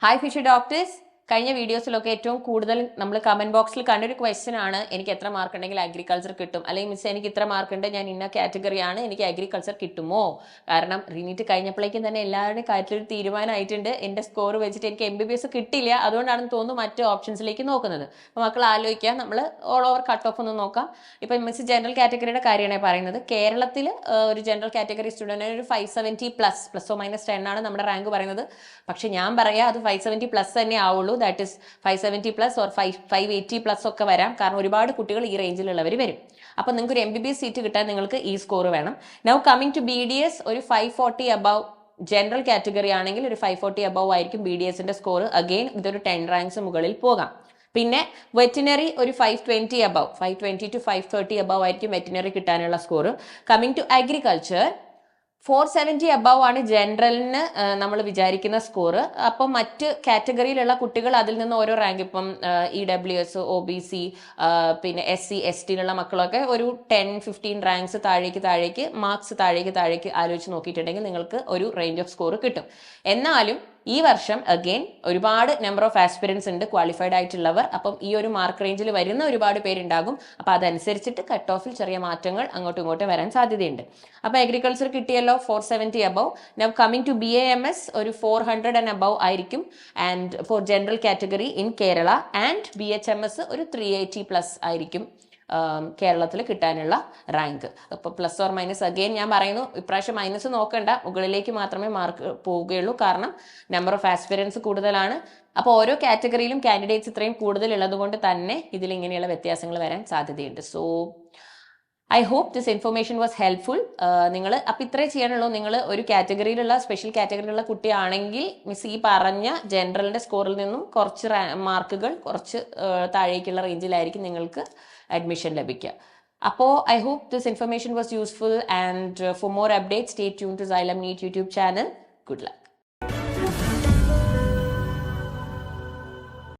Hi Fisher Doctors. കഴിഞ്ഞ വീഡിയോസിലൊക്കെ ഏറ്റവും കൂടുതൽ നമ്മൾ കമന്റ് ബോക്സിൽ കണ്ടൊരു ക്വസ്റ്റ്യൻ ആണ് എനിക്ക് എത്ര മാർക്ക് ഉണ്ടെങ്കിൽ അഗ്രികൾച്ചർ കിട്ടും അല്ലെങ്കിൽ മിസ് എനിക്ക് ഇത്ര മാർക്ക് ഉണ്ട് ഞാൻ ഇന്ന കാറ്റഗറിയാണ് എനിക്ക് അഗ്രികൾച്ചർ കിട്ടുമോ കാരണം റീനീറ്റ് കഴിഞ്ഞപ്പോഴേക്കും തന്നെ എല്ലാവരുടെയും കാര്യത്തിലൊരു തീരുമാനമായിട്ടുണ്ട് എൻ്റെ സ്കോർ വെച്ചിട്ട് എനിക്ക് MBBS കിട്ടില്ല അതുകൊണ്ടാണെന്ന് തോന്നുന്നു മറ്റ് ഓപ്ഷൻസിലേക്ക് നോക്കുന്നത് അപ്പോൾ മക്കൾ ആലോചിക്കുക നമ്മൾ ഓൾ ഓവർ കട്ട് ഓഫ് ഒന്ന് നോക്കാം ഇപ്പം മിസ് ജനറൽ കാറ്റഗറിയുടെ കാര്യമാണ് പറയുന്നത് കേരളത്തിൽ ഒരു ജനറൽ കാറ്റഗറി സ്റ്റുഡൻറ്റിന് ഒരു 570 പ്ലസ് ഓ മൈനസ് 10 ആണ് നമ്മുടെ റാങ്ക് പറയുന്നത് പക്ഷെ ഞാൻ പറയാം അത് 570 പ്ലസ് തന്നെ ആവുള്ളൂ that is 570 plus or 580 plus ഒക്കെ വരാം കാരണം ഒരുപാട് കുട്ടികൾ ഈ റേഞ്ചിലുള്ളവർ വരും അപ്പം നിങ്ങൾക്ക് ഒരു MBBS സീറ്റ് കിട്ടാൻ നിങ്ങൾക്ക് ഈ സ്കോർ വേണം നൗ കമ്മിങ് ടു BDS ഒരു 540 അബവ് ജനറൽ കാറ്റഗറി ആണെങ്കിൽ ഒരു 540 അബവ് ആയിരിക്കും BDSന്റെ സ്കോർ അഗെയിൻ ഇതൊരു 10 റാങ്ക്സ് മുകളിൽ പോകാം പിന്നെ വെറ്റിനറി ഒരു 520 അബവ് 520 ടു 530 അബവ് ആയിരിക്കും വെറ്റിനറി കിട്ടാനുള്ള score coming to agriculture 470 above ആണ് ജനറലിന് നമ്മൾ വിചാരിക്കുന്ന സ്കോർ അപ്പം മറ്റ് കാറ്റഗറിയിലുള്ള കുട്ടികൾ അതിൽ നിന്ന് ഓരോ റാങ്ക് ഇപ്പം EWS OBC പിന്നെ SC ST മക്കളൊക്കെ ഒരു 10-15 റാങ്ക്സ് താഴേക്ക് മാർക്സ് താഴേക്ക് ആലോചിച്ച് നോക്കിയിട്ടുണ്ടെങ്കിൽ നിങ്ങൾക്ക് ഒരു റേഞ്ച് ഓഫ് സ്കോർ കിട്ടും എന്നാലും ഈ വർഷം അഗെയിൻ ഒരുപാട് നമ്പർ ഓഫ് ആസ്പിരൻസ് ഉണ്ട് ക്വാളിഫൈഡ് ആയിട്ടുള്ളവർ അപ്പം ഈ ഒരു മാർക്ക് റേഞ്ചിൽ വരുന്ന ഒരുപാട് പേരുണ്ടാകും അപ്പം അതനുസരിച്ചിട്ട് കട്ട് ഓഫിൽ ചെറിയ മാറ്റങ്ങൾ അങ്ങോട്ടും ഇങ്ങോട്ടും വരാൻ സാധ്യതയുണ്ട് അപ്പം അഗ്രികൾച്ചർ കിട്ടിയല്ലോ 470 above now coming to BAMS ഒരു 400 ആൻഡ് അബവ് ആയിരിക്കും and for general category in Kerala and BHMS ഒരു 380 പ്ലസ് ആയിരിക്കും കേരളത്തിൽ കിട്ടാനുള്ള റാങ്ക് അപ്പോൾ പ്ലസ് ഓർ മൈനസ് അഗെയിൻ ഞാൻ പറയുന്നു ഇപ്രാവശ്യം മൈനസ് നോക്കണ്ട മുകളിലേക്ക് മാത്രമേ മാർക്ക് പോവുകയുള്ളൂ കാരണം നമ്പർ ഓഫ് ആസ്പിരൻസ് കൂടുതലാണ് അപ്പോൾ ഓരോ കാറ്റഗറിയിലും കാൻഡിഡേറ്റ്സ് ഇത്രയും കൂടുതൽ ഉള്ളത് കൊണ്ട് തന്നെ ഇതിൽ ഇങ്ങനെയുള്ള വ്യത്യാസങ്ങൾ വരാൻ സാധ്യതയുണ്ട് so I hope this information was helpful നിങ്ങൾ അപ്പം ഇത്രേ ചെയ്യാനുള്ളൂ നിങ്ങൾ ഒരു കാറ്റഗറിയിലുള്ള സ്പെഷ്യൽ കാറ്റഗറിയിലുള്ള കുട്ടിയാണെങ്കിൽ മിസ് ഈ പറഞ്ഞ ജനറലിൻ്റെ സ്കോറിൽ നിന്നും കുറച്ച് മാർക്കുകൾ കുറച്ച് താഴേക്കുള്ള റേഞ്ചിലായിരിക്കും നിങ്ങൾക്ക് admission labikya. Apo, I hope this information was useful and for more updates, stay tuned to Xylem NEET YouTube channel. Good luck.